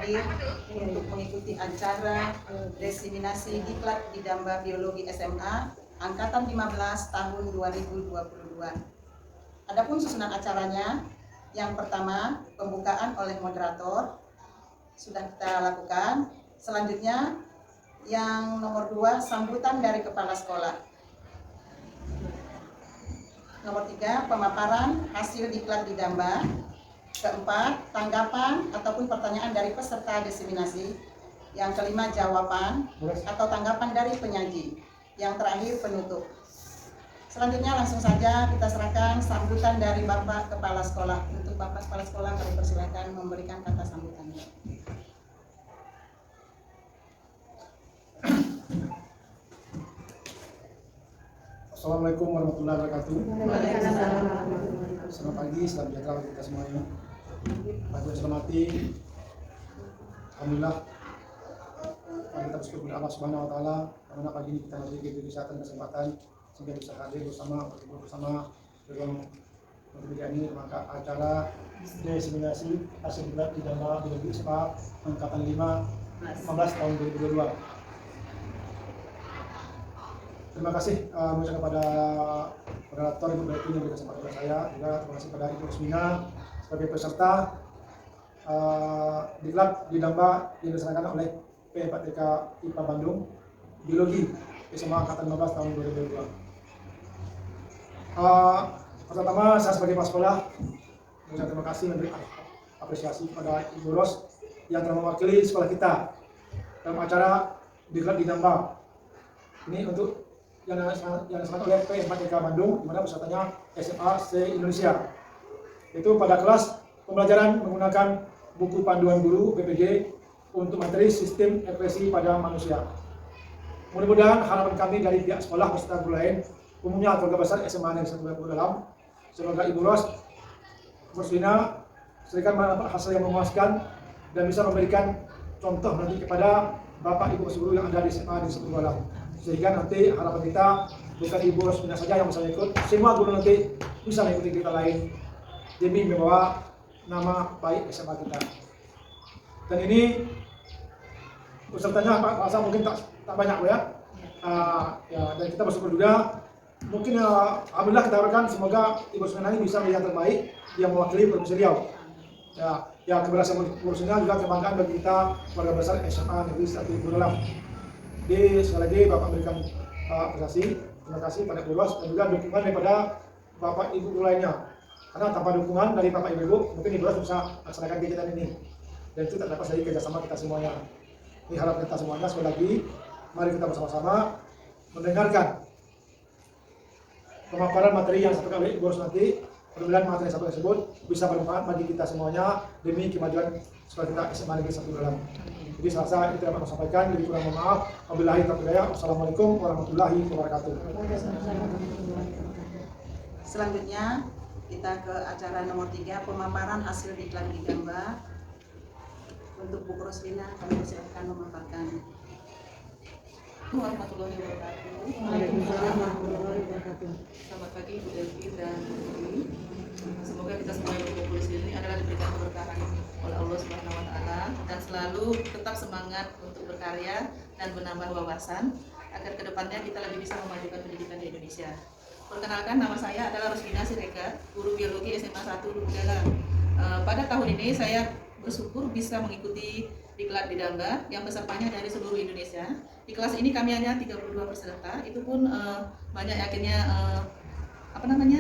hadir untuk mengikuti acara diseminasi diklat Didamba Biologi SMA Angkatan 15 tahun 2022. Adapun susunan acaranya, yang pertama pembukaan oleh moderator sudah kita lakukan. Selanjutnya yang nomor 2 sambutan dari kepala sekolah. Nomor 3 pemaparan hasil diklat Didamba. Keempat, tanggapan ataupun pertanyaan dari peserta diseminasi. Yang kelima, jawaban atau tanggapan dari penyaji. Yang terakhir, penutup. Selanjutnya langsung saja kita serahkan sambutan dari Bapak Kepala Sekolah. Untuk Bapak Kepala Sekolah kami persilakan memberikan kata sambutannya. Assalamualaikum warahmatullahi wabarakatuh. Selamat pagi, selamat sejahtera untuk kita semuanya. Aku hormati, alhamdulillah, kita bersyukur kepada Allah Subhanahu Wa Taala karena pagi ini kita masih diberi kesehatan dan kesempatan sehingga bisa hadir bersama dalam kegiatan ini maka acara diseminasi hasil diklat Didamba Biologi SMA Angkatan 15 tahun 2022. Terima kasih mengucapkan kepada moderator Ibu Betty yang berikan kesempatan kepada saya, juga terima kasih kepada Ibu Rosmina sebagai peserta diklat Didamba yang dilaksanakan oleh P4TK IPA Bandung Biologi SMA Angkatan 15 tahun 2022. Pertama, saya sebagai kepala sekolah mengucapkan terima kasih memberi apresiasi kepada Ibu Ros yang telah mewakili sekolah kita dalam acara diklat Didamba. Ini untuk yang dilaksanakan oleh P4TK Bandung, di mana pesertanya SMA se-Indonesia. Itu pada kelas pembelajaran menggunakan buku panduan guru BPG untuk materi sistem ekspresi pada manusia. Mudah-mudahan harapan kami dari pihak sekolah beserta guru lain, umumnya keluarga besar SMA Negeri 1 dalam, semoga Ibu Ros Roslina memberikan hasil yang memuaskan dan bisa memberikan contoh nanti kepada Bapak Ibu guru yang ada di SMA Negeri 1 dalam. Sehingga nanti harapan kita bukan Ibu Rosmina saja yang bisa ikut, semua guru nanti bisa mengikuti kita lain demi membawa nama baik SMA kita. Dan ini pesertanya Pak Rasa mungkin tak banyak ya. Dan kita bersyukur juga mungkin alhamdulillah kita harapkan semoga Ibu Rosmina ini bisa menjadi yang terbaik yang mewakili Provinsi Riau. Ya keberhasilan Ibu Rosmina juga kebanggaan bagi kita keluarga besar SMA Negeri 1 Dalam. Jadi sekali lagi Bapak berikan apresiasi, terima kasih pada Bu Ros dan juga dukungan daripada Bapak Ibu lainnya. Karena tanpa dukungan dari Bapak Ibu, mungkin Ibu Ros bisa laksanakan kegiatan ini. Dan itu tak dapat dari kerjasama kita semuanya. Ini harap kita semuanya sekali lagi, mari kita bersama-sama mendengarkan pemaparan materi yang disampaikan oleh Ibu Ros nanti. Mudah-mudahan materi yang tersebut bisa bermanfaat bagi kita semuanya demi kemajuan sekolah kita SMA Negeri 1 Dalam. Jadi saya rasa itu yang saya sampaikan, lebih kurang mohon maaf. Wabillahi taufiq hidayah. Wassalamualaikum warahmatullahi wabarakatuh. Selanjutnya kita ke acara nomor 3 pemaparan hasil diklat Didamba. Untuk Bu Roslina kami persilakan memaparkan. Warahmatullahi wabarakatuh. Selamat pagi Bu Delvi dan Bu Dwi. Semoga kita semua yang berkumpul di sini adalah diberikan keberkahan oleh Allah Subhanahu Wa Taala dan selalu tetap semangat untuk berkarya dan menambah wawasan agar kedepannya kita lebih bisa memajukan pendidikan di Indonesia. Perkenalkan, nama saya adalah Roslina Siregar, guru biologi SMA 1 Dalam. Pada tahun ini saya bersyukur bisa mengikuti diklat Didamba yang pesertanya dari seluruh Indonesia. Di kelas ini kami hanya 32 peserta, itu pun banyak akhirnya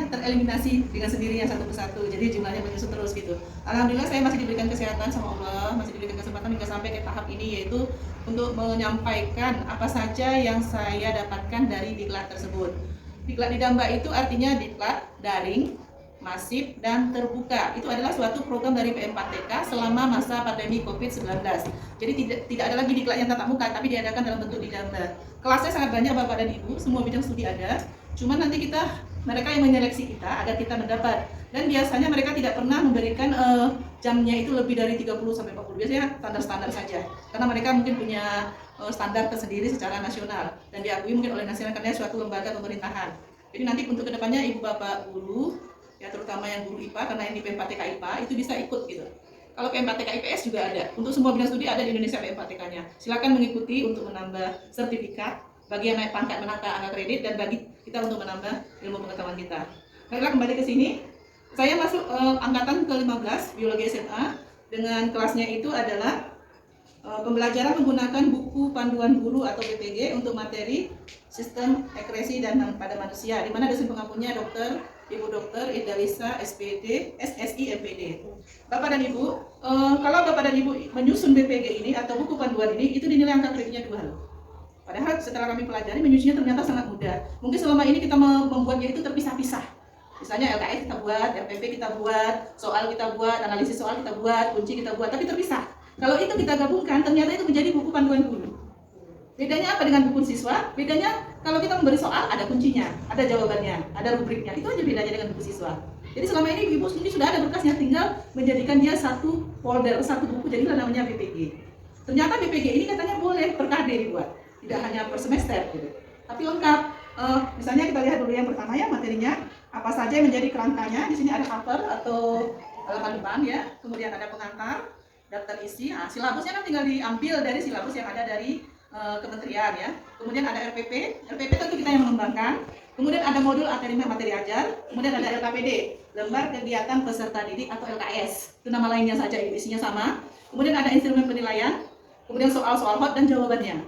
tereliminasi dengan sendirinya satu persatu, jadi jumlahnya menyusut terus gitu. Alhamdulillah saya masih diberikan kesehatan sama Allah, masih diberikan kesempatan hingga sampai ke tahap ini, yaitu untuk menyampaikan apa saja yang saya dapatkan dari diklat tersebut. Diklat Didamba itu artinya diklat daring, masif, dan terbuka. Itu adalah suatu program dari P4TK selama masa pandemi COVID-19. Jadi tidak ada lagi diklat yang tatap muka, tapi diadakan dalam bentuk Didamba. Kelasnya sangat banyak Bapak dan Ibu, semua bidang studi ada. Cuma nanti mereka yang menyeleksi kita agar kita mendapat. Dan biasanya mereka tidak pernah memberikan jamnya itu lebih dari 30-40. Biasanya standar-standar saja. Karena mereka mungkin punya standar tersendiri secara nasional. Dan diakui mungkin oleh nasional karena suatu lembaga pemerintahan. Jadi nanti untuk kedepannya Ibu Bapak Guru, ya terutama yang guru IPA, karena ini P4TK IPA, itu bisa ikut gitu. Kalau P4TK IPS juga ada. Untuk semua bidang studi ada di Indonesia P4TK-nya. Silakan mengikuti untuk menambah sertifikat, bagi yang naik pangkat menata angka kredit, dan bagi kita untuk menambah ilmu pengetahuan kita. Baiklah, kembali ke sini. Saya masuk angkatan ke-15 biologi SMA dengan kelasnya itu adalah pembelajaran menggunakan buku panduan guru atau BPG untuk materi sistem ekskresi dan pada manusia, di mana dosen pengampunya Dr. Ibu Dr. Idalisa SPD, SSI MPD. Bapak dan Ibu, kalau Bapak dan Ibu menyusun BPG ini atau buku panduan ini, itu dinilai angka kreditnya 2 loh. Padahal setelah kami pelajari, menyusunnya ternyata sangat mudah. Mungkin selama ini kita membuatnya itu terpisah-pisah. Misalnya LKS kita buat, RPP kita buat, soal kita buat, analisis soal kita buat, kunci kita buat, tapi terpisah. Kalau itu kita gabungkan, ternyata itu menjadi buku panduan guru. Bedanya apa dengan buku siswa? Bedanya kalau kita memberi soal, ada kuncinya, ada jawabannya, ada rubriknya. Itu aja bedanya dengan buku siswa. Jadi selama ini Ibu ini sudah ada berkasnya, tinggal menjadikan dia satu folder, satu buku, jadilah namanya BPG. Ternyata BPG ini katanya boleh per KD dibuat, tidak hanya per semester gitu. Tapi lengkap. Misalnya kita lihat dulu yang pertama ya, materinya apa saja yang menjadi kerangkanya. Di sini ada cover atau halaman depan ya, kemudian ada pengantar, daftar isi. Nah, silabusnya kan tinggal diambil dari silabus yang ada dari kementerian ya. Kemudian ada RPP tentu kita yang mengembangkan. Kemudian ada modul akademik materi ajar. Kemudian ada LKPD, lembar kegiatan peserta didik atau LKS. Itu nama lainnya saja, isinya sama. Kemudian ada instrumen penilaian. Kemudian soal-soal hot dan jawabannya.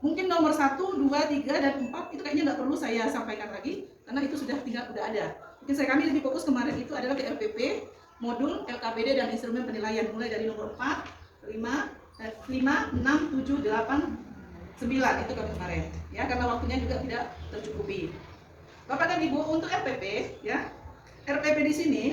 Mungkin nomor 1, 2, 3, dan 4 itu kayaknya nggak perlu saya sampaikan lagi karena itu sudah ada. Mungkin kami lebih fokus kemarin itu adalah ke RPP, modul, LKPD, dan instrumen penilaian mulai dari nomor 4, 5, 6, 7, 8, 9 itu kemarin ya, karena waktunya juga tidak tercukupi. Bapak dan Ibu, untuk RPP ya, RPP di sini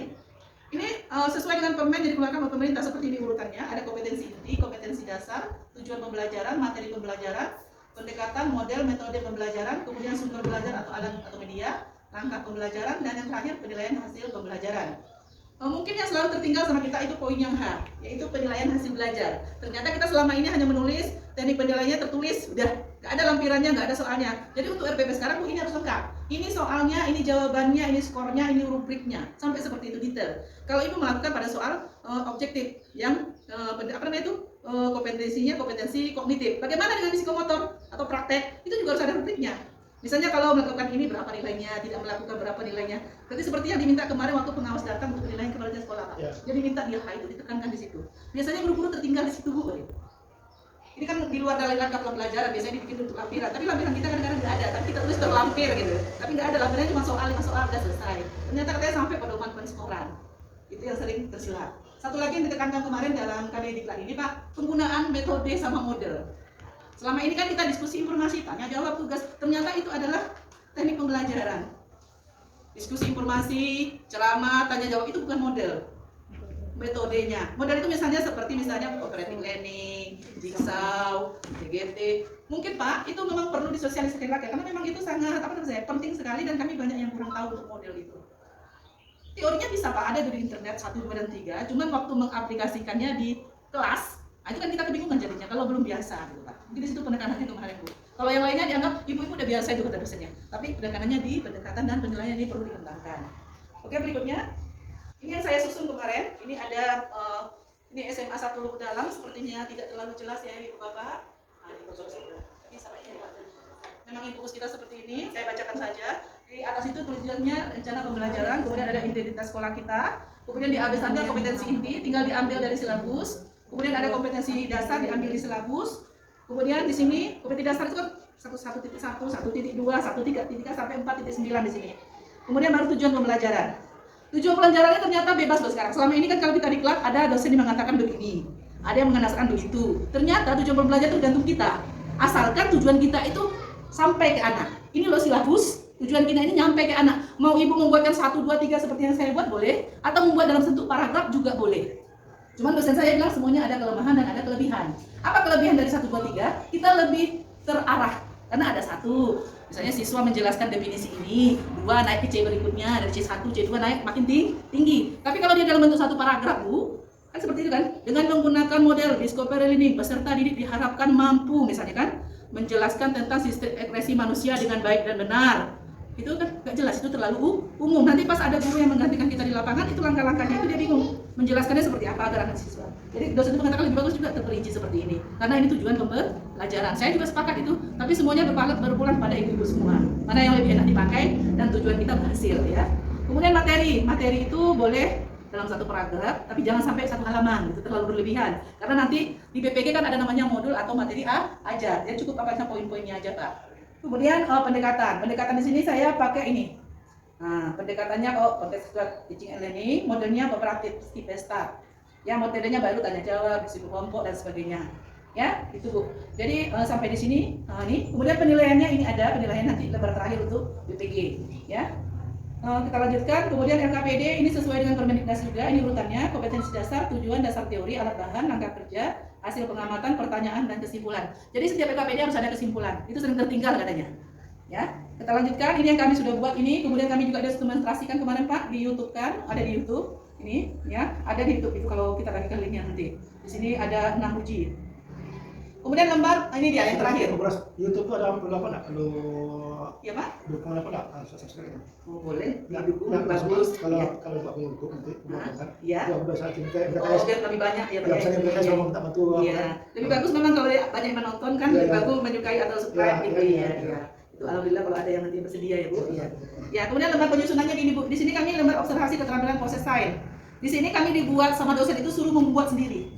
ini sesuai dengan permen yang dikeluarkan oleh pemerintah seperti ini urutannya. Ada kompetensi inti, kompetensi dasar, tujuan pembelajaran, materi pembelajaran, pendekatan, model, metode pembelajaran, kemudian sumber belajar atau alat atau media, langkah pembelajaran, dan yang terakhir penilaian hasil pembelajaran. Mungkin yang selalu tertinggal sama kita itu poin yang H, yaitu penilaian hasil belajar. Ternyata kita selama ini hanya menulis, teknik penilaiannya tertulis, udah nggak ada lampirannya, nggak ada soalnya. Jadi untuk RPP sekarang ini harus lengkap. Ini soalnya, ini jawabannya, ini skornya, ini rubriknya, sampai seperti itu detail. Kalau Ibu melakukan pada soal objektif yang kompetensinya kompetensi kognitif. Bagaimana dengan psikomotor atau praktek? Itu juga harus ada rubriknya. Misalnya kalau melakukan ini berapa nilainya, tidak melakukan berapa nilainya. Berarti seperti yang diminta kemarin waktu pengawas datang untuk penilaian kinerja sekolah, Pak. Ya. Jadi minta dia itu ditekankan di situ. Biasanya guru-guru tertinggal di situ, Bu. Ini kan di luar dari langkah pembelajaran, biasanya dibikin untuk lampiran. Tapi lampiran kita kadang-kadang nggak ada, tapi kita tulis terlampir gitu. Tapi nggak ada, lampirannya cuma soal 5 soal udah selesai. Ternyata katanya sampai pedoman penskoran. Itu yang sering tersilap. Satu lagi yang ditekankan kemarin dalam KD Diklat ini, Pak, penggunaan metode sama model. Selama ini kan kita diskusi informasi, tanya jawab tugas, ternyata itu adalah teknik pembelajaran. Diskusi informasi, ceramah, tanya jawab itu bukan model. Metodenya. Model itu misalnya seperti cooperative learning, jigsaw, DGT. Mungkin Pak, itu memang perlu disosialisasikan lagi karena memang itu sangat penting sekali dan kami banyak yang kurang tahu untuk model itu. Teorinya bisa Pak, ada di internet 1, 2, dan 3, cuman waktu mengaplikasikannya di kelas, itu kan kita kebingungan jadinya kalau belum biasa gitu Pak. Mungkin di situ penekanannya itu kemarin Bu. Kalau yang lainnya dianggap ibu-ibu udah biasa itu kata dosennya. Tapi penekanannya di pendekatan dan penilaian ini perlu dikembangkan. Oke, berikutnya. Ini yang saya susun kemarin. Ini ada ini SMA 1 Lubuk Dalam, sepertinya tidak terlalu jelas ya Ibu Bapak. Nah, ini sampai ini Pak. Memang fokus kita seperti ini, saya bacakan saja. Di atas itu tulisannya rencana pembelajaran, kemudian ada identitas sekolah kita, kemudian di abesannya kompetensi inti, tinggal diambil dari silabus. Kemudian ada kompetensi dasar diambil di silabus. Kemudian di sini kompetensi dasar itu kan 1.1.1, 1.2, 1.3 sampai 4.9 di sini. Kemudian baru tujuan pembelajaran. Tujuan pembelajarannya ternyata bebas loh sekarang. Selama ini kan kalau kita diklat ada dosen yang mengatakan begini, ada yang mengatakan begitu. Ternyata tujuan pembelajaran itu tergantung kita. Asalkan tujuan kita itu sampai ke anak. Ini loh silabus. Tujuan kita ini nyampe ke anak. Mau ibu membuatkan 1, 2, 3 seperti yang saya buat boleh, atau membuat dalam bentuk paragraf juga boleh. Cuman dosen saya bilang semuanya ada kelemahan dan ada kelebihan. Apa kelebihan dari 1, 2, 3? Kita lebih terarah. Karena ada 1, misalnya siswa menjelaskan definisi ini, 2 naik ke C berikutnya, dari C1, C2 naik makin tinggi. Tapi kalau dia dalam bentuk 1 paragraf, Bu, kan seperti itu kan? Dengan menggunakan model discovery learning, peserta didik diharapkan mampu, misalnya kan, menjelaskan tentang sistem ekspresi manusia dengan baik dan benar. itu kan nggak jelas, itu terlalu umum. Nanti pas ada guru yang menggantikan kita di lapangan, itu langkah-langkahnya itu dia bingung menjelaskannya seperti apa agar anak siswa. Jadi dosen itu mengatakan lebih bagus juga terperinci seperti ini, karena ini tujuan pembelajaran. Saya juga sepakat itu, tapi semuanya berpulang pada ibu-ibu semua. Mana yang lebih enak dipakai dan tujuan kita berhasil ya. Kemudian materi itu boleh dalam satu paragraf, tapi jangan sampai satu halaman, itu terlalu berlebihan. Karena nanti di PPG kan ada namanya modul atau materi aja, jadi cukup pakai poin-poinnya aja Pak. Kemudian pendekatan di sini saya pakai ini. Nah, pendekatannya contextual teaching and learning, modelnya kooperatif step start. Ya, metodenya baru tanya jawab, diskusi kelompok dan sebagainya. Ya, itu Bu. Jadi sampai di sini, nih. Kemudian penilaiannya ini ada penilaian nanti lembar terakhir untuk BPG. Ya. Kita lanjutkan. Kemudian LKPD ini sesuai dengan Permendiknas juga. Ini urutannya kompetensi dasar, tujuan, dasar teori, alat bahan, langkah kerja, hasil pengamatan, pertanyaan dan kesimpulan. Jadi setiap LKPD harus ada kesimpulan. Itu sering tertinggal katanya. Ya, kita lanjutkan. Ini yang kami sudah buat ini. Kemudian kami juga demonstrasikan kemarin Pak di YouTube kan, ada di YouTube. Ini ya, ada di YouTube itu kalau kita bagikan linknya nanti. Di sini ada 6 uji. Kemudian lembar ini dia yang terakhir. YouTube itu ada perlu apa enggak? Perlu ya Pak? dukungan apa enggak? Subscribe. Oh, boleh. Didukung bagus. Kalau Pak punya YouTube nanti kan. Iya. Ya udah saya cinta biar lebih banyak ya Pak. Biasanya mereka selalu minta bantuan. Iya. Lebih bagus memang kalau banyak yang menonton kan, lebih bagus menyukai atau subscribe gitu ya. Itu alhamdulillah kalau ada yang nanti bersedia ya Bu. Iya. Ya, kemudian lembar penyusunannya gini Bu. Di sini kami lembar observasi keterampilan proses sains. Di sini kami dibuat sama dosen itu suruh membuat sendiri.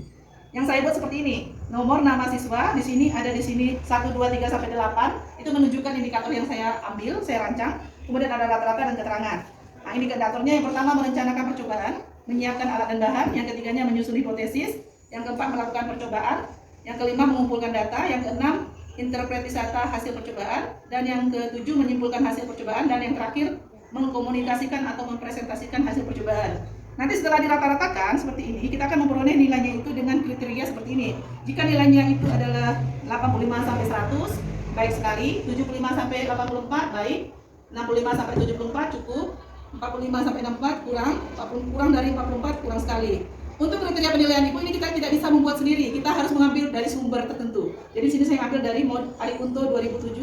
Yang saya buat seperti ini. Nomor nama siswa, di sini ada di sini 1 2 3 sampai 8. Itu menunjukkan indikator yang saya ambil, saya rancang. Kemudian ada rata-rata dan keterangan. Nah, indikatornya yang pertama merencanakan percobaan, menyiapkan alat dan bahan, yang ketiganya menyusun hipotesis, yang keempat melakukan percobaan, yang kelima mengumpulkan data, yang keenam interpretasi data hasil percobaan, dan yang ketujuh menyimpulkan hasil percobaan, dan yang terakhir mengkomunikasikan atau mempresentasikan hasil percobaan. Nanti setelah dirata-ratakan seperti ini, kita akan memperoleh nilainya itu dengan kriteria seperti ini. Jika nilainya itu adalah 85 sampai 100, baik sekali, 75 sampai 84 baik, 65 sampai 74 cukup, 45 sampai 64 kurang dari 44 kurang sekali. Untuk kriteria penilaian Ibu ini kita tidak bisa membuat sendiri, kita harus mengambil dari sumber tertentu. Jadi sini saya ambil dari Ari Kunto 2007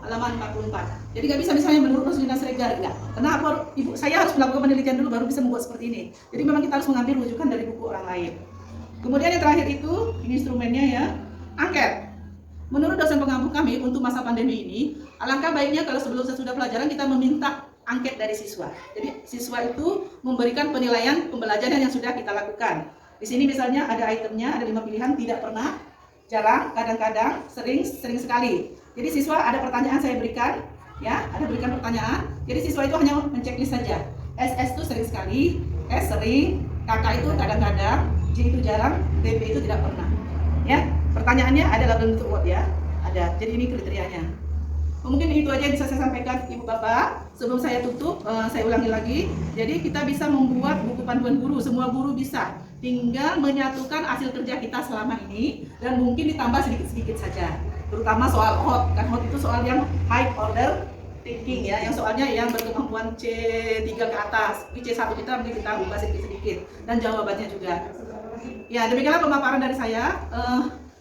halaman 44. Jadi nggak bisa misalnya menurut Roslina Siregar, enggak. Kenapa Ibu? Saya harus melakukan penelitian dulu baru bisa membuat seperti ini. Jadi memang kita harus mengambil rujukan dari buku orang lain. Kemudian yang terakhir itu, ini instrumennya ya, angket. Menurut dosen pengampu kami untuk masa pandemi ini, alangkah baiknya kalau sebelum sesudah pelajaran kita meminta angket dari siswa. Jadi siswa itu memberikan penilaian pembelajaran yang sudah kita lakukan. Di sini misalnya ada itemnya, ada 5 pilihan, tidak pernah, jarang, kadang-kadang, sering sekali. Jadi siswa ada pertanyaan saya berikan, ya, ada berikan pertanyaan. Jadi siswa itu hanya menceklis saja. SS itu sering sekali, S sering, KK itu kadang-kadang, J itu jarang, BP itu tidak pernah. Ya, pertanyaannya ada dalam bentuk word ya, ada. Jadi ini kriterianya. Mungkin itu aja yang bisa saya sampaikan Ibu Bapak. Sebelum saya tutup, saya ulangi lagi. Jadi kita bisa membuat buku panduan guru, semua guru bisa. Tinggal menyatukan hasil kerja kita selama ini dan mungkin ditambah sedikit-sedikit saja. Terutama soal hot, kan hot itu soal yang high order thinking ya, yang soalnya yang berkemampuan C3 ke atas. Di C1 kita mungkin kita buka sedikit-sedikit dan jawabannya juga. Ya, demikianlah pemaparan dari saya.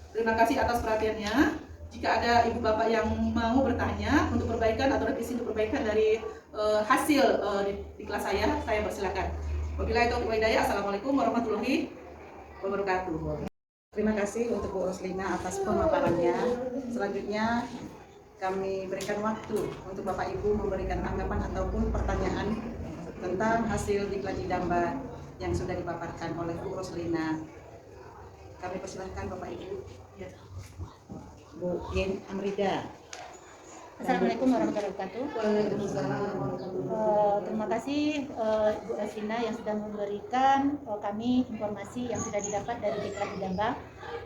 Terima kasih atas perhatiannya. Jika ada ibu bapak yang mau bertanya untuk perbaikan atau revisi untuk perbaikan dari hasil di kelas saya persilakan. Wabillahi taufiq wal hidayah. Assalamualaikum warahmatullahi wabarakatuh. Terima kasih untuk Bu Roslina atas pemaparannya. Selanjutnya kami berikan waktu untuk Bapak Ibu memberikan tanggapan ataupun pertanyaan tentang hasil diklat Didamba yang sudah dipaparkan oleh Bu Roslina. Kami persilahkan Bapak Ibu. Ya. Bu Yen Amrida. Assalamualaikum warahmatullahi wabarakatuh. Waalaikumsalam. Terima kasih Bu Roslina yang sudah memberikan kami informasi yang sudah didapat dari Diklat Didamba.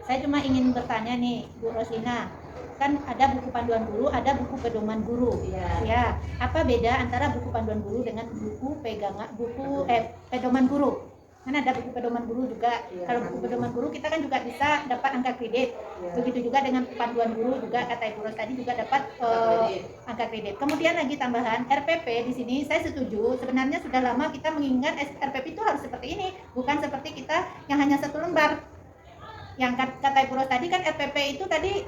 Saya cuma ingin bertanya nih Bu Roslina, kan ada buku panduan guru, ada buku pedoman guru. Ya, apa beda antara buku panduan guru dengan buku pedoman guru? Kan ada buku pedoman guru juga. Kalau buku pedoman guru kita kan juga bisa dapat angka kredit. Begitu juga dengan panduan guru juga, kata Ibu Ros tadi juga dapat angka kredit. Kemudian lagi tambahan RPP di sini saya setuju. Sebenarnya sudah lama kita mengingat RPP itu harus seperti ini, bukan seperti kita yang hanya 1 lembar. Yang kata Ibu Ros tadi kan RPP itu tadi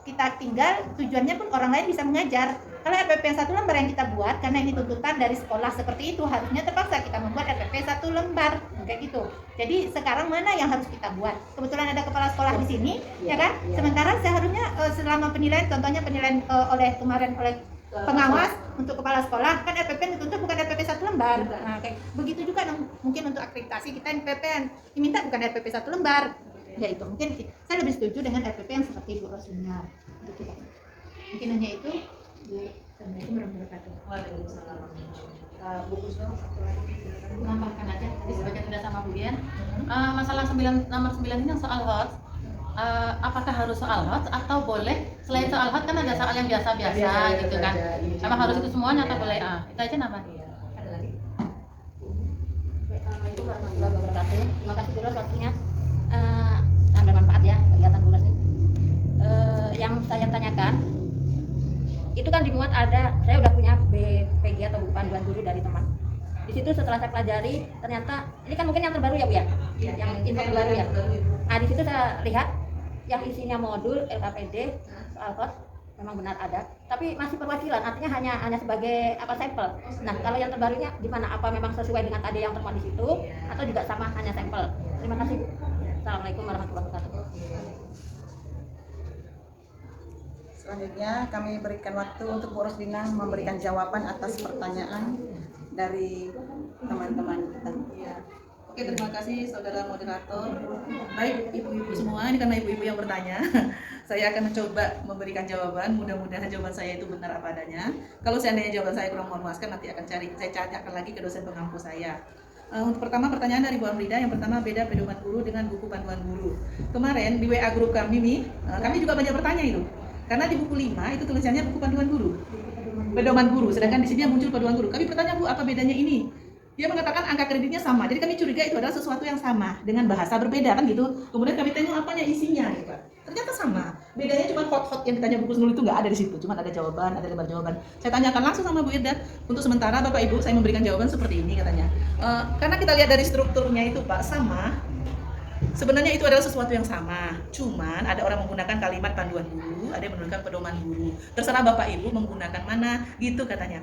kita tinggal, tujuannya pun orang lain bisa mengajar. Kalau RPP yang 1 lembar yang kita buat, karena ini tuntutan dari sekolah seperti itu, harusnya terpaksa kita membuat RPP 1 lembar, kayak gitu. Jadi sekarang mana yang harus kita buat? Kebetulan ada kepala sekolah di sini, ya kan? Sementara seharusnya selama penilaian, contohnya penilaian oleh pengawas untuk kepala sekolah, kan RPP dituntut bukan RPP 1 lembar. Nah, kayak begitu juga mungkin untuk akreditasi kita RPP diminta bukan RPP 1 lembar. Ya itu mungkin saya lebih setuju dengan RPP yang seperti Bu Rosina. Mungkin hanya itu. Assalamualaikum warahmatullahi wabarakatuh. Waalaikumsalam. Bu Kusno, satu lagi. Menambahkan aja, tadi sebagian tidak sama Bu Dian. Masalah nomor 9 ini yang soal HOTS, apakah harus soal HOTS atau boleh selain soal HOTS kan ada soal yang biasa-biasa gitu kan? Apa harus itu semuanya atau boleh? Itu aja nambah. Ada lagi? Assalamualaikum warahmatullahi wabarakatuh. Terima kasih Bu Ros waktunya. Sangat bermanfaat ya kegiatan Bu Ros ini. Yang saya tanyakan itu kan dimuat ada, saya udah punya BPG atau buku panduan guru dari teman. Di situ setelah saya pelajari ternyata ini kan mungkin yang terbaru ya Bu ya, yang info terbaru ya. Nah di situ saya lihat yang isinya modul LKPD soal HOTS memang benar ada, tapi masih perwakilan, artinya hanya sebagai sampel. Nah kalau yang terbarunya gimana? Apa memang sesuai dengan tadi yang termuat di situ atau juga sama hanya sampel? Terima kasih. Assalamualaikum warahmatullahi wabarakatuh. Selanjutnya kami berikan waktu untuk Bu Roslina memberikan jawaban atas pertanyaan dari teman-teman kita. Iya. Oke, terima kasih saudara moderator. Baik ibu-ibu semua, ini karena ibu-ibu yang bertanya, saya akan mencoba memberikan jawaban. Mudah-mudahan jawaban saya itu benar apa adanya. Kalau seandainya jawaban saya kurang memuaskan, nanti saya tanyakan lagi ke dosen pengampu saya. Untuk pertama pertanyaan dari Bu Amrida, yang pertama beda pedoman guru dengan buku panduan guru. Kemarin di WA grup kami juga banyak bertanya itu. Karena di buku 5 itu tulisannya buku panduan guru, pedoman guru, sedangkan di sini muncul pedoman guru. Kami bertanya, Bu, apa bedanya ini? Dia mengatakan angka kreditnya sama, jadi kami curiga itu adalah sesuatu yang sama dengan bahasa berbeda kan gitu. Kemudian kami tanya apanya isinya, gitu. Ternyata sama. Bedanya cuma hot yang ditanya buku Nul itu nggak ada di situ, cuma ada jawaban, ada lembar jawaban. Saya tanyakan langsung sama Bu Irda. Untuk sementara Bapak Ibu saya memberikan jawaban seperti ini katanya. Karena kita lihat dari strukturnya itu Pak sama. Sebenarnya itu adalah sesuatu yang sama, cuman ada orang menggunakan kalimat panduan guru, ada yang menggunakan pedoman guru. Terserah Bapak Ibu menggunakan mana, gitu katanya.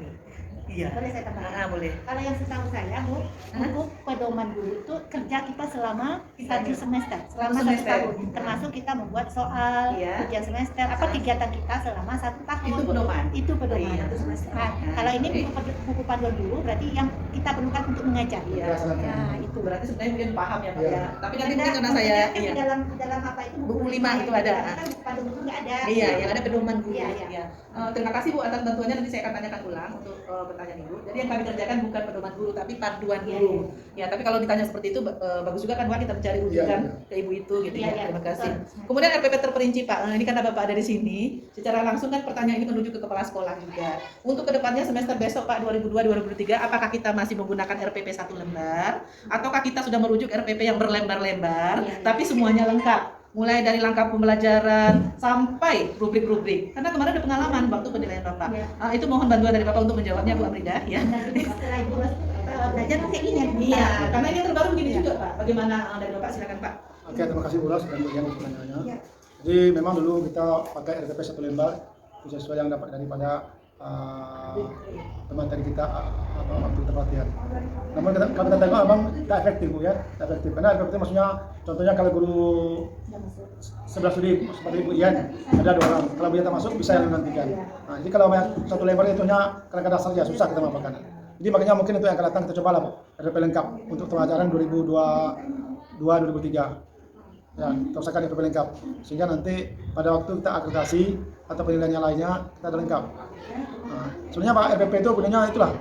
Iya. Boleh saya tambahkan? Boleh. Kalau yang setahu saya, Bu, buku pedoman guru itu kerja kita selama 1 semester, selama 1 tahun. Termasuk kita membuat soal, Iya. ujian semester, kegiatan kita selama 1 tahun. Itu pedoman. Itu pedoman. Iya, 1 semester. Nah, kalau ini buku panduan guru berarti yang kita perlukan untuk mengajar. Iya. Nah, itu Berarti sebenarnya mungkin paham ya Pak Iya. ya. Tapi nanti mungkin karena saya kan iya. di dalam apa itu Buku 5 itu ada. Kan buku panduan guru nggak ada. Iya, yang ada pedoman guru. Iya, Iya. iya. Terima kasih Bu atas bantuannya, nanti saya akan tanyakan ulang untuk pertanyaan Ibu. Jadi yang kami kerjakan bukan pedoman guru tapi panduan Iya, guru. Ya, tapi kalau ditanya seperti itu bagus juga kan Pak kita mencari rujukan Iya, iya. ke Ibu itu gitu Iya, ya. iya, Terima kasih. betul. Kemudian RPP terperinci Pak. Ini karena Bapak ada di sini, secara langsung kan pertanyaan ini menuju ke kepala sekolah juga. Untuk kedepannya semester besok Pak 2002-2003 apakah kita masih menggunakan RPP 1 lembar ataukah kita sudah merujuk RPP yang berlembar-lembar Iya, iya. tapi semuanya lengkap? Mulai dari langkah pembelajaran sampai rubrik-rubrik. Karena kemarin ada pengalaman waktu penilaian Bapak. Iya. Itu mohon bantuan dari Bapak untuk menjawabnya Bu Amrida ya. Dan setelah itu belajar kayak gini ya. Iya, karena ini yang terbaru begini juga Pak. Bagaimana dari Bapak, silakan Pak. Oke, terima kasih Bu Ros dan Bu Dian untuk pertanyaannya. Iya. Jadi memang dulu kita pakai RPP 1 lembar sesuai yang dapat daripada teman tadi kita untuk pelatihan. Namun kalau kita tengok abang tak efektif Bu ya, tak efektif. Karena RPP maksudnya contohnya kalau guru sebelah studi seperti Bu Ian ada 2 orang. Kalau dia tak masuk bisa yang nantikan. Nah, jadi kalau 1 lembar itu hanya kerangka dasarnya susah kita mengapakan. Jadi makanya mungkin itu yang akan datang kita coba lah RPP lengkap untuk pelajaran 2022-2023. Ya, kita usahakan RPP lengkap sehingga nanti pada waktu kita akreditasi atau penilaian lainnya kita ada lengkap. Nah, sebenarnya Pak RPP itu gunanya itulah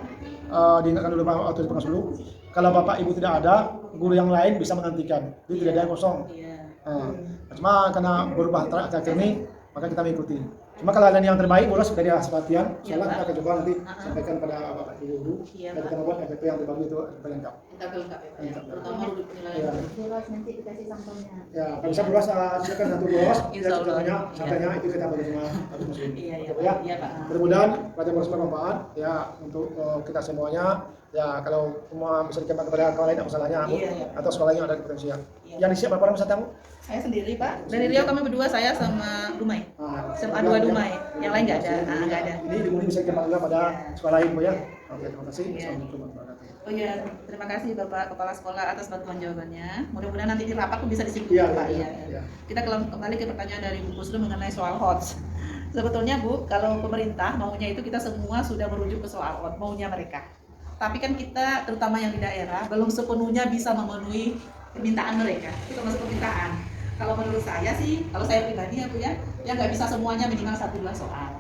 diingatkan dulu Pak waktu di pengas dulu. Kalau Bapak Ibu tidak ada, guru yang lain bisa menggantikan. Jadi tidak ada yang kosong. Nah, cuma karena berubah terakhir ini maka kita mengikuti. Cuma kalau ada yang terbaik bolos dari hasil latihan, insyaallah kita akan coba nanti sampaikan pada Bapak Ibu guru dan kita membuat RPP yang terbaru itu lengkap. Lengkap ya Pak ya. Terutama rubrik penilaian. Ya. Bolos nanti dikasih sampelnya. Ya, kalau bisa bolos silakan 1 bolos. Insya Allah. Contohnya itu kita bagi sama Habib Muslim. Iya, iya, Gitu ya. Iya Pak. Mudah-mudahan pelajaran bolos bermanfaat ya untuk kita semuanya Ya, kalau semua bisa dikembangkan kepada kawan lain, apa salahnya, Bu? Iya, iya. Atau sekolah yang ada di potensial. Iya. Yang disiap berapa orang peserta, Bu? Saya sendiri Pak. Dari Riau kami berdua, saya sama Dumai. SMA 2 Dumai. Yang lain nggak ada. Nggak ada. Ini dimulai bisa dikembangkan pada sekolah lain, Bu ya. Oke, terima kasih. Iya. Assalamualaikum warahmatullahi wabarakatuh. Oh iya, terima kasih Bapak Kepala Sekolah atas bantuan jawabannya. Mudah-mudahan nanti di rapat pun bisa disinggung Iya, Pak. iya, Iya. iya. Kita kembali ke pertanyaan dari Bu Kusnu mengenai soal HOTS. Sebetulnya Bu, kalau pemerintah maunya itu kita semua sudah merujuk ke soal HOTS, maunya mereka. Tapi kan kita, terutama yang di daerah, belum sepenuhnya bisa memenuhi permintaan mereka. Itu masuk permintaan. Kalau menurut saya sih, kalau saya pribadi ya Bu ya nggak bisa semuanya minimal 1-2 soal.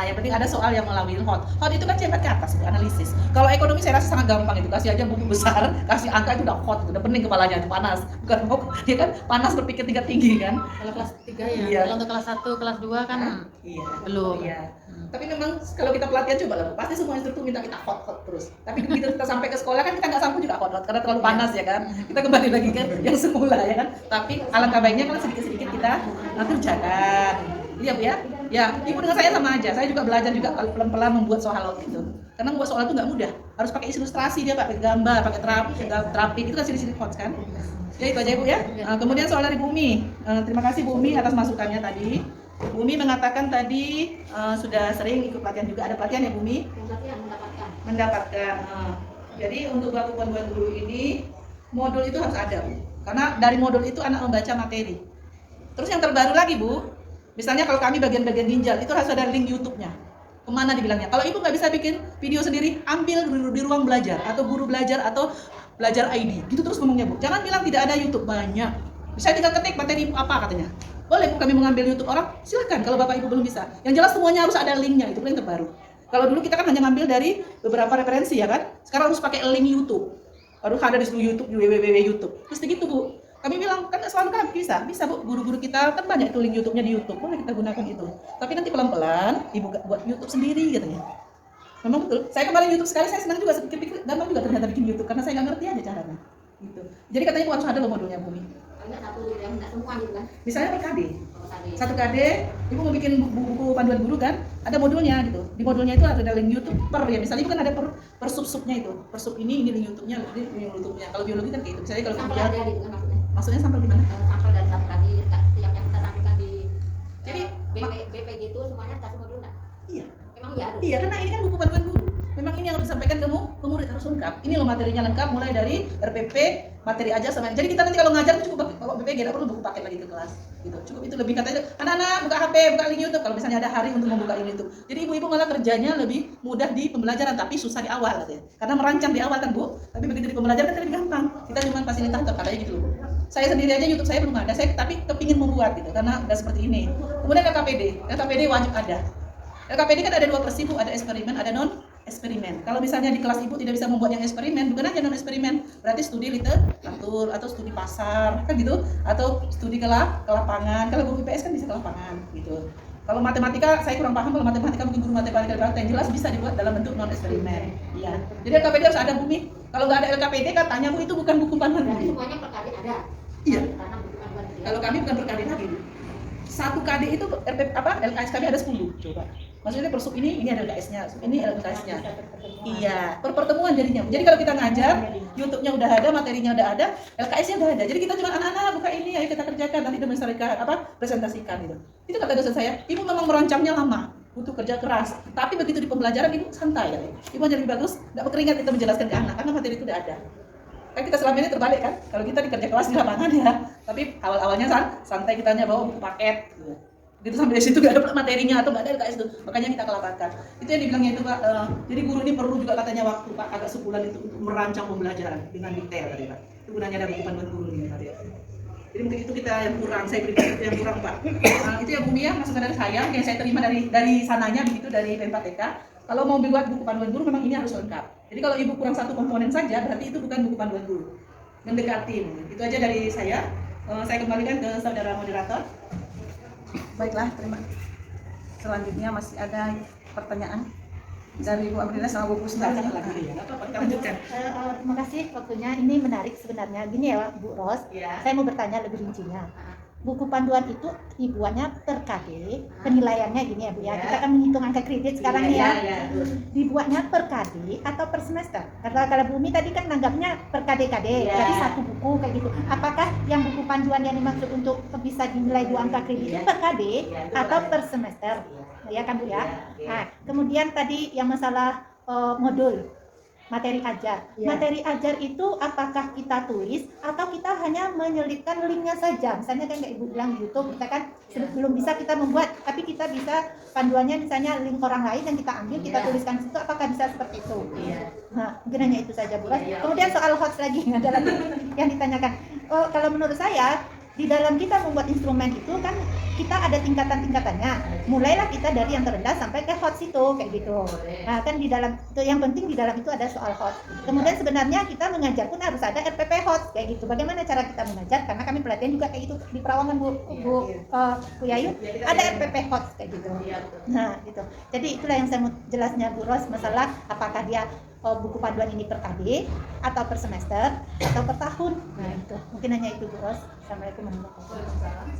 Yang penting ada soal yang melalui hot itu kan cepat ke atas, Bu, analisis. Kalau ekonomi saya rasa sangat gampang itu, kasih aja buku besar, kasih angka itu udah hot, udah pening kepalanya, itu panas. Bukan mau, dia kan panas berpikir tingkat tinggi kan. Kalau kelas 3 ya, Iya. kalau untuk kelas 1, kelas 2 kan Iya, belum. Iya. Tapi memang kalau kita pelatihan coba lah, pasti semua instruktur minta kita hot terus. Tapi begitu kita sampai ke sekolah kan kita nggak sanggup juga hot karena terlalu panas ya kan. Kita kembali lagi kan yang semula ya kan. Tapi alangkah baiknya kalau sedikit-sedikit kita kerjakan. Iya Bu ya. Ya, Ibu dengan saya sama aja. Saya juga belajar juga pelan-pelan membuat soal gitu. Karena membuat soal itu nggak mudah. Harus pakai ilustrasi dia, pakai gambar, pakai terapi. Itu kan siri-siri hot kan. Ya itu aja Ibu ya. Kemudian soal dari Bu Umi. Terima kasih Bu Umi atas masukannya tadi. Bu Umi mengatakan tadi sudah sering ikut pelatihan juga. Ada pelatihan ya Bu Umi? Mendapatkan. Jadi untuk baku panduan guru ini modul itu harus ada Bu. Karena dari modul itu anak membaca materi. Terus yang terbaru lagi Bu, misalnya kalau kami bagian-bagian ginjal itu harus ada link YouTube-nya. Kemana dibilangnya? Kalau Ibu nggak bisa bikin video sendiri, ambil di ruang belajar atau guru belajar atau belajar ID. Gitu terus ngomongnya Bu. Jangan bilang tidak ada YouTube, banyak. Bisa tinggal ketik materi apa katanya. Boleh Bu kami mengambil YouTube orang, silakan kalau Bapak Ibu belum bisa. Yang jelas semuanya harus ada linknya, itu yang terbaru. Kalau dulu kita kan hanya ngambil dari beberapa referensi ya kan. Sekarang harus pakai link YouTube. Harus ada di seluruh YouTube, di www YouTube. Terus begitu Bu. Kami bilang kan selalu kami bisa Bu. Guru-guru kita kan banyak itu link YouTube-nya di YouTube. Boleh kita gunakan itu. Tapi nanti pelan-pelan Ibu buat YouTube sendiri katanya. Memang betul. Saya kemarin YouTube sekali, saya senang juga pikir gampang juga ternyata bikin YouTube karena saya nggak ngerti aja caranya. Gitu. Jadi katanya Bu harus ada loh modulnya Bu. Misalnya per KD. Satu KD, Ibu mau bikin buku panduan guru kan, ada modulnya gitu. Di modulnya itu ada link YouTube per ya. Misalnya Ibu kan ada per sub-subnya itu. Per sub ini link YouTube-nya, ini link YouTube-nya. Kalau biologi kan kayak gitu. Misalnya kalau Sampel kimia, ada gitu kan maksudnya. maksudnya sampel gimana? Sampel dari satu kali yang kita tampilkan di Jadi BP gitu semuanya satu modul enggak? iya. Emang iya ada. Iya, karena ini kan buku panduan guru. Memang ini yang harus disampaikan ke murid harus lengkap. Ini loh materinya lengkap mulai dari RPP, materi aja sama. Jadi kita nanti kalau ngajar cukup bawa BPG, tidak perlu buku paket lagi ke kelas. Gitu. Cukup itu lebih katanya anak-anak buka HP, buka link YouTube kalau misalnya ada hari untuk membuka link YouTube. Jadi ibu-ibu malah kerjanya lebih mudah di pembelajaran tapi susah di awal katanya. Karena merancang di awal kan Bu. Tapi begitu di pembelajaran kan lebih gampang. Kita cuma fasilitator katanya gitu loh Bu. Saya sendiri aja YouTube saya belum ada, saya tapi kepingin membuat gitu karena udah seperti ini. Kemudian LKPD wajib ada. LKPD kan ada 2 versi Bu, ada eksperimen, ada non eksperimen. Kalau misalnya di kelas Ibu tidak bisa membuat yang eksperimen, bukan aja non eksperimen, berarti studi literatur atau studi pasar kan gitu, atau studi ke lapangan. Kalau guru IPS kan bisa ke lapangan gitu. Kalau matematika saya kurang paham, kalau matematika mungkin guru matematika yang jelas bisa dibuat dalam bentuk non eksperimen. Iya. Jadi LKPD harus ada Bumi. Kalau nggak ada LKPD katanya Bu itu bukan buku panduan Berarti guru. semuanya per kali ada. Iya. Karena buku panduan dia. Kalau kami bukan per KD lagi Bu. Satu KD itu LKS kami ada 10 coba. Maksudnya per sub ini ada LKS-nya, sub ini LKS-nya. Iya, per pertemuan jadinya. Jadi kalau kita ngajar, YouTube-nya udah ada, materinya udah ada, LKS-nya udah ada. Jadi kita cuma anak-anak buka ini, ayo kita kerjakan, nanti demonstrasikan presentasikan gitu. Itu kata dosen saya, Ibu memang merancangnya lama, butuh kerja keras. Tapi begitu di pembelajaran Ibu santai ya. Ibu aja lebih bagus, enggak berkeringat kita menjelaskan ke anak karena materi itu udah ada. Kan kita selama ini terbalik kan, kalau kita di kerja kelas di lapangan ya, tapi awal-awalnya santai kitanya bawa buku paket gitu sampai dari situ gak ada materinya atau gak ada LKS itu, makanya kita kelabakan. Itu yang dibilangnya itu Pak, jadi guru ini perlu juga katanya waktu Pak, agak sebulan itu untuk merancang pembelajaran dengan detail tadi Pak. Itu gunanya ada buku panduan guru ini tadi. Jadi mungkin itu kita yang kurang, saya pribadi itu yang kurang Pak. Itu ya Bu Mia, masukan dari saya, yang saya terima dari sananya begitu dari PMK. Kalau mau dibuat buku panduan guru memang ini harus lengkap. Jadi kalau Ibu kurang satu komponen saja, berarti itu bukan buku panduan guru. Mendekatin. Itu aja dari saya. Saya kembalikan ke saudara moderator. Baiklah, terima. Selanjutnya masih ada pertanyaan dari Bu Amrina sama Bu Kusna. Lanjutkan. Terima kasih waktunya. Ini menarik sebenarnya. Gini ya Bu Ros, Ya. saya mau bertanya lebih rincinya. buku panduan itu dibuatnya per KD, penilaiannya gini ya Bu ya. Kita akan menghitung angka kredit sekarang nih ya. Dibuatnya per KD atau per semester? Karena kalau Bumi tadi kan nanggapnya per KD-KD, jadi satu buku kayak gitu. Apakah yang buku panduan yang dimaksud untuk bisa dinilai 2 angka kredit itu per KD atau per semester? Ya kan Bu ya. Nah, kemudian tadi yang masalah modul materi ajar. Materi ajar itu apakah kita tulis atau kita hanya menyelipkan linknya saja? Misalnya kan kayak Ibu bilang di YouTube, kita kan belum bisa kita membuat, tapi kita bisa panduannya misalnya link orang lain yang kita ambil, kita tuliskan di situ. Apakah bisa seperti itu? Nah, mungkin hanya itu saja Bu. Kemudian soal host lagi ada lagi yang ditanyakan. Kalau menurut saya di dalam kita membuat instrumen itu kan kita ada tingkatan-tingkatannya. Mulailah kita dari yang terendah sampai ke hot itu kayak gitu. Nah, kan di dalam itu yang penting di dalam itu ada soal hot. Kemudian sebenarnya kita mengajar pun harus ada RPP hot kayak gitu. Bagaimana cara kita mengajar? Karena kami pelatihan juga kayak gitu di Perawangan Bu Yayu ada RPP hot kayak gitu. Nah, gitu. Jadi itulah yang saya mau jelasnya Bu Ros masalah apakah dia buku panduan ini per KD atau per semester atau per tahun. Nah, itu. Mungkin hanya itu Bu Ros. Assalamualaikum warahmatullahi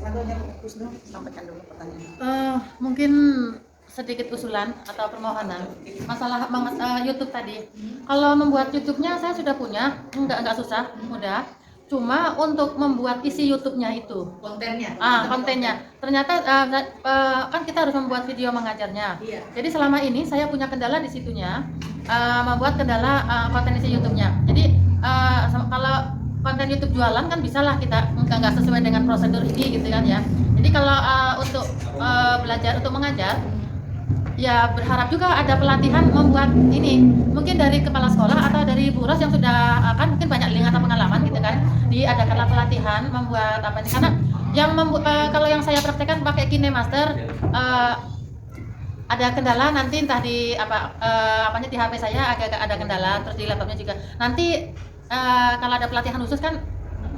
wabarakatuh. Sampaikan dulu pertanyaan. Mungkin sedikit usulan atau permohonan masalah YouTube tadi. Kalau membuat YouTube-nya saya sudah punya, enggak susah, mudah. Cuma untuk membuat isi YouTube-nya itu kontennya ternyata kan kita harus membuat video mengajarnya. Jadi selama ini saya punya kendala di situnya, membuat kendala konten isi YouTube-nya. Jadi kalau konten YouTube jualan kan bisalah kita nggak sesuai dengan prosedur ini gitu kan ya. Jadi kalau untuk belajar untuk mengajar ya berharap juga ada pelatihan membuat ini, mungkin dari kepala sekolah atau dari Bu Ros yang sudah kan mungkin banyak link atau pengalaman gitu kan, diadakanlah pelatihan membuat apa nih, karena yang kalau yang saya praktekkan pakai KineMaster ada kendala nanti entah di apanya di HP saya agak ada kendala, terus di laptopnya juga nanti kalau ada pelatihan khusus kan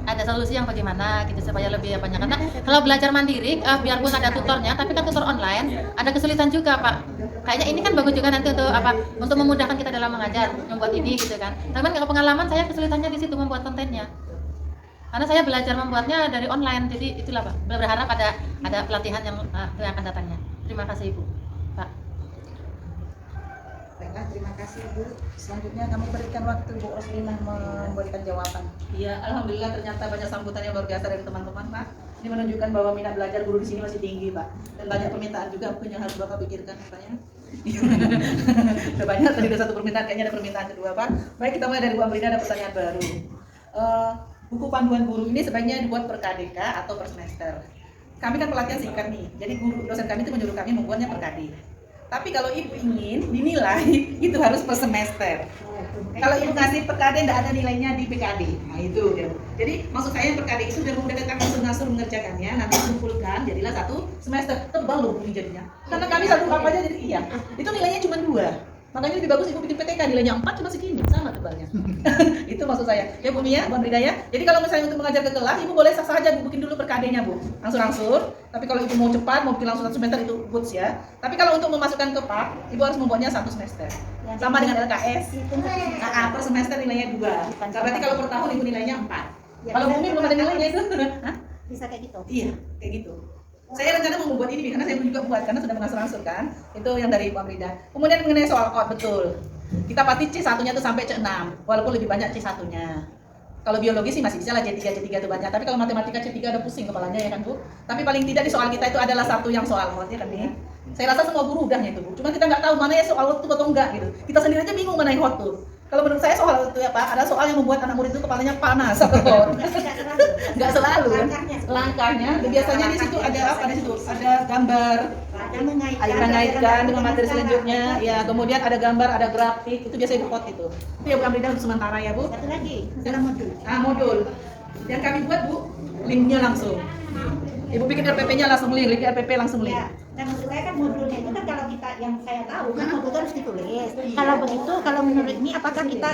ada solusi yang bagaimana gitu supaya lebih banyak, karena kalau belajar mandiri biarpun ada tutornya tapi kan tutor online ada kesulitan juga Pak. Kayaknya ini kan bagus juga nanti untuk memudahkan kita dalam mengajar membuat ini gitu kan. Tapi kalau pengalaman saya kesulitannya di situ membuat kontennya, karena saya belajar membuatnya dari online. Jadi itulah Pak, berharap ada pelatihan yang akan datangnya. Terima kasih Ibu Pak. Baiklah, terima kasih Bu. Selanjutnya kami berikan waktu Bu Roslina memberikan jawaban. Iya, alhamdulillah ternyata banyak sambutan yang luar biasa dari teman-teman Pak. Ini menunjukkan bahwa minat belajar guru di sini masih tinggi Pak. Dan banyak permintaan juga mungkin yang harus Bapak pikirkan katanya. Sudah banyak, tadi ada satu permintaan, kayaknya ada permintaan kedua Pak. Baik, kita mulai dari Bu Amrina, ada pertanyaan baru. Buku panduan guru ini sebaiknya dibuat per KDK atau per semester. Kami kan pelatihan singkat nih, jadi guru dosen kami itu menyuruh kami membuatnya per KD. Tapi kalau Ibu ingin dinilai itu harus per semester. Kalau Ibu kasih per KD tidak ada nilainya di PKD. Nah itu dia. Jadi maksud saya per KD itu biar memudahkan ngasur mengerjakannya, nanti dikumpulkan jadilah satu semester. Tebal loh ini jadinya. Karena kami satu apa aja jadi iya. Itu nilainya cuma 2. Makanya lebih bagus Ibu bikin PTK, nilainya 4 cuma segini, sama tebalnya. Itu maksud saya. Ya Bu Mia, Bu Amrida ya. Jadi kalau misalnya untuk mengajar ke kelas, Ibu boleh sah saja bikin dulu per KD-nya Bu. Langsung-langsung. Tapi kalau Ibu mau cepat, mau bikin langsung 1 semester itu boots ya. Tapi kalau untuk memasukkan ke PAK, Ibu harus membuatnya 1 semester. Sama dengan LKS. Nah, per semester nilainya 2. Berarti kalau per tahun Ibu nilainya 4. Kalau Bumi belum ada nilainya itu. Bisa kayak gitu. Iya, kayak gitu. Saya rencana mau membuat ini karena saya juga buat karena sudah mengangsur-angsur kan. Itu yang dari Bu Amrida. Kemudian mengenai soal out, betul. Kita pasti C1-nya tuh sampai C6, walaupun lebih banyak C1-nya. Kalau biologi sih masih bisa lah C3 itu banyak. Tapi kalau matematika C3 udah pusing kepalanya ya kan Bu. Tapi paling tidak di soal kita itu adalah satu yang soal out ya kan nih. Saya rasa semua guru udahnya itu Bu. Cuma kita nggak tahu mana ya soal out itu atau enggak gitu. Kita sendiri aja bingung mana yang hot tuh. Kalau menurut saya soal itu ya Pak, ada soal yang membuat anak murid itu kepalanya panas atau nggak selalu. Langkahnya biasanya di situ ada apa, di situ ada gambar, ada mengaitkan dengan materi selanjutnya, ya kemudian ada gambar, ada grafik, itu biasanya di hot itu. Itu ya Bu Amrida untuk sementara ya Bu. Satu lagi, masalah modul. Modul. Yang kami buat Bu, linknya langsung. Ibu bikin RPP-nya langsung link RPP langsung link. Ya, dan maksud saya kan modulnya itu kan kalau kita yang saya tahu kan modul itu harus ditulis. Kalau begitu, kalau menurut ini apakah kita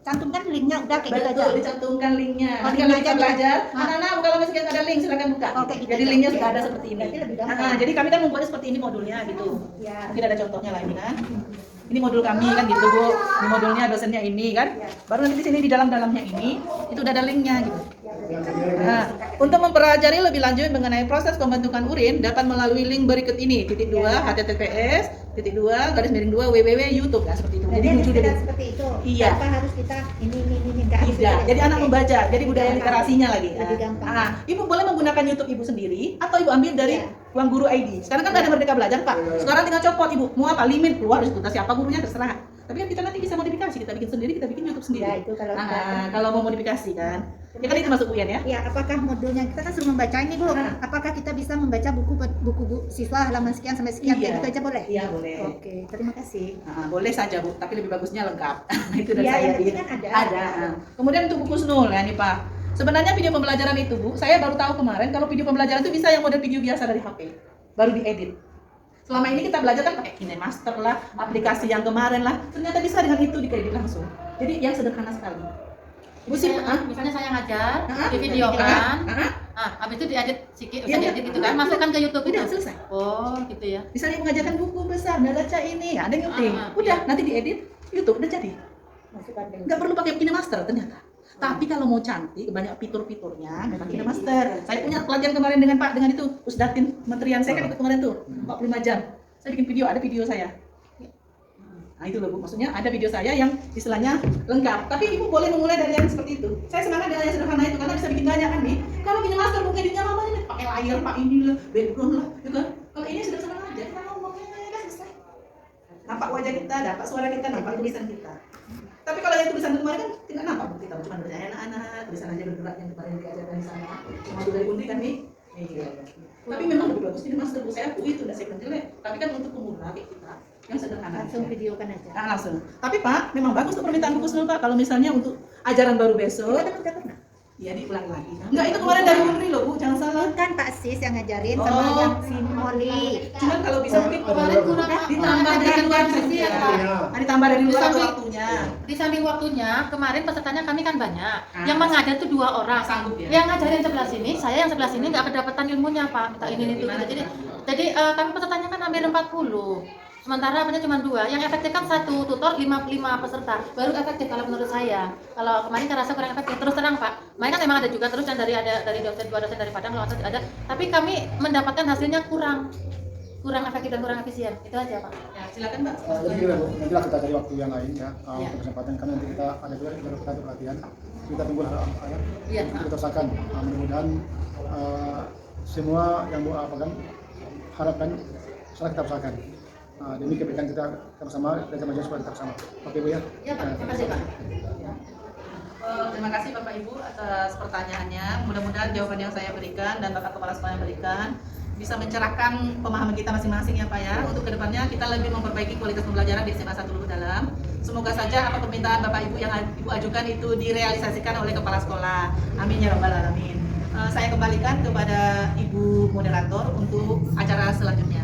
cantumkan linknya udah kayak gitu aja? Betul, dicantumkan linknya. Oh, Nanti kalau linknya kita aja. belajar, anak-anak kalau masih ada link silakan buka. Oh, kayak gitu jadi aja. linknya sudah Ya. ada seperti ini. Berarti lebih gampang. Jadi kami kan membuatnya seperti ini modulnya gitu. Ya. Mungkin ada contohnya lah ini kan. Ini modul kami kan gitu Bu. Ini modulnya dosennya ini kan. Baru nanti di sini di dalam-dalamnya ini itu udah ada linknya gitu. Nah, untuk mempelajari lebih lanjut mengenai proses pembentukan urin dapat melalui link berikut ini /https://2 www.youtube nah, seperti itu. Jadi lucu deh. seperti itu. Iya. Tanpa harus kita ini nggak harus Tidak. kita Jadi anak pakai. membaca, jadi budaya Lebih literasinya gampang. lagi. Lebih gampang. Ibu boleh menggunakan YouTube ibu sendiri atau ibu ambil dari Uang Guru ID. Sekarang kan nggak ada Merdeka Belajar Pak. Sekarang tinggal copot ibu. Mau apa limit keluar diskusi siapa gurunya terserah. Tapi kan kita nanti bisa modifikasi, kita bikin sendiri, kita bikin YouTube sendiri. Ya, itu kalau kalau mau modifikasi kan. Ya kan itu masuk UIN ya. Ya, apakah modulnya kita kan suruh membaca ini Bu? Apakah kita bisa membaca buku siswa halaman sekian sampai sekian? Iya. Itu aja boleh? Iya boleh. Oke, terima kasih. Boleh saja Bu, tapi lebih bagusnya lengkap. Itu dari Iya, saya. yang penting kan ada. Kemudian untuk buku Snul ya nih Pak. Sebenarnya video pembelajaran itu Bu, saya baru tahu kemarin kalau video pembelajaran itu bisa yang model video biasa dari HP, baru diedit. Selama ini kita belajar kan pakai KineMaster lah, aplikasi yang kemarin lah, ternyata bisa dengan itu diedit langsung. Jadi yang sederhana sekali. Bu sih, Misalnya saya ngajar, divideokan, habis itu diedit sedikit, Iya, diedit gitu kan, masukkan ke YouTube udah itu. selesai. Oh, gitu ya. Misalnya mengajarkan buku besar, baca ini, ada yang penting. Udah, nanti diedit, YouTube udah jadi. Masukkan ke Nggak perlu pakai KineMaster ternyata. Tapi kalau mau cantik, banyak fitur-fiturnya, memang KineMaster. Saya punya pelatihan kemarin dengan Pak, dengan itu Usdatin Kementerian saya kan ikut kemarin tuh 45 jam. Saya bikin video, ada video saya. Nah itu loh Bu, maksudnya ada video saya yang istilahnya lengkap. Tapi Ibu boleh memulai dari yang seperti itu. Saya semangat dengan yang sederhana itu karena bisa bikin banyak kan nih. Kalau KineMaster mungkin editnya lama ini pakai layar Pak ini lah, background lah, gitu kan. Kalau ini sederhana aja, kita ngomongnya kan selesai. Nampak wajah kita, nampak suara kita, nampak tulisan kita. Tapi kalau yang tulisan kemarin kan tidak nampak Bu, kita cuma berjaya anak-anak, tulisan aja bergerak yang kemarin diajarkan di sana. Cuma dari Undi kan nih. Tapi memang lebih bagus KineMaster Bu, saya akui itu udah saya jelek. Tapi kan untuk pemula kayak kita yang sederhana langsung aja. videokan aja. Nah, langsung. Tapi Pak, memang bagus untuk permintaan buku Snul Pak. Kalau misalnya untuk ajaran baru besok, Kita kan udah pernah. ya diulang lagi. Enggak, itu kemarin dari Undri loh Bu, jangan salah. Kan Pak Sis yang ngajarin Oh. sama yang si Molly. Cuman kalau bisa mungkin Kemarin kurang ditambah dari luar saja. ya, Pak. Ditambah dari luar atau Disamping- waktunya. Di samping waktunya, kemarin pesertanya kami kan banyak. Ah. Yang mengajar tuh 2 orang. Sanggup ya? Yang ngajarin sebelah sini, saya yang sebelah sini nggak kedapatan ilmunya Pak. Minta ini itu. Gimana? Jadi kami pesertanya kan hampir 40. Sementara apanya cuma 2. Yang efektif kan 1 tutor 5 peserta. Baru efektif kalau menurut saya. Kalau kemarin kan rasa kurang efektif. Terus terang Pak. Kemarin kan memang ada juga terus yang dari dosen 2 dosen dari Padang kalau ada. Tapi kami mendapatkan hasilnya kurang efektif dan kurang efisien. Itu aja Pak. Ya, silakan Mbak. Jadi gini Bu, nantilah kita cari waktu yang lain ya, Iya. untuk kesempatan karena nanti kita ada juga kita untuk pelatihan. Kita tunggu hal-hal Iya. kita usahakan. Mudah-mudahan semua yang Bu apakan harapkan salah kita usahakan. Demi kebaikan kita bersama dan sama supaya kita bersama. Oke Bu ya. Ya Pak, terima kasih Pak. Terima kasih Bapak Ibu atas pertanyaannya. Mudah-mudahan jawaban yang saya berikan dan Bapak Kepala Sekolah yang berikan bisa mencerahkan pemahaman kita masing-masing ya Pak ya. Untuk kedepannya kita lebih memperbaiki kualitas pembelajaran di SMA 1 Luhur Dalam. Semoga saja apa permintaan Bapak Ibu yang Ibu ajukan itu direalisasikan oleh Kepala Sekolah. Amin ya Rabbal Alamin. Saya kembalikan kepada Ibu Moderator untuk acara selanjutnya.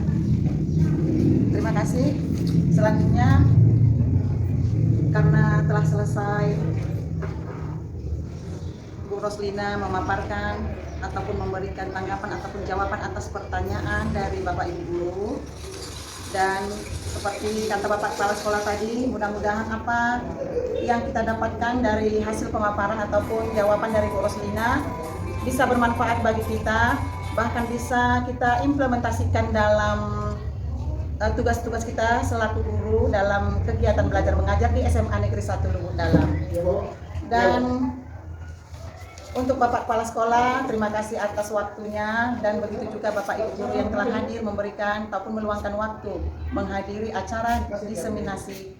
Terima kasih. Selanjutnya, karena telah selesai Bu Roslina memaparkan ataupun memberikan tanggapan ataupun jawaban atas pertanyaan dari Bapak Ibu guru, dan seperti kata Bapak Kepala Sekolah tadi, mudah-mudahan apa yang kita dapatkan dari hasil pemaparan ataupun jawaban dari Bu Roslina bisa bermanfaat bagi kita, bahkan bisa kita implementasikan dalam tugas-tugas kita selaku guru dalam kegiatan belajar mengajar di SMA Negeri 1 Luhur Dalam. Dan untuk Bapak Kepala Sekolah, terima kasih atas waktunya, dan begitu juga Bapak Ibu guru yang telah hadir memberikan ataupun meluangkan waktu menghadiri acara diseminasi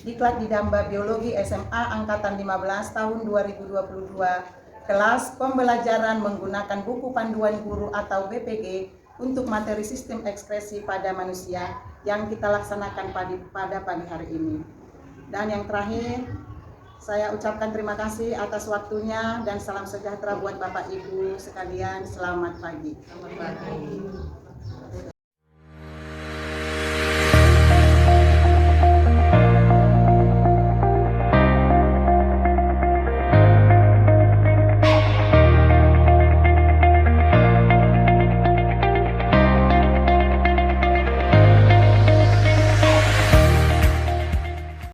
Diklat Didamba Biologi SMA Angkatan 15 tahun 2022, kelas pembelajaran menggunakan buku panduan guru atau BPG untuk materi sistem ekspresi pada manusia yang kita laksanakan pada pagi hari ini. Dan yang terakhir, saya ucapkan terima kasih atas waktunya dan salam sejahtera buat Bapak Ibu sekalian. Selamat pagi. Selamat pagi.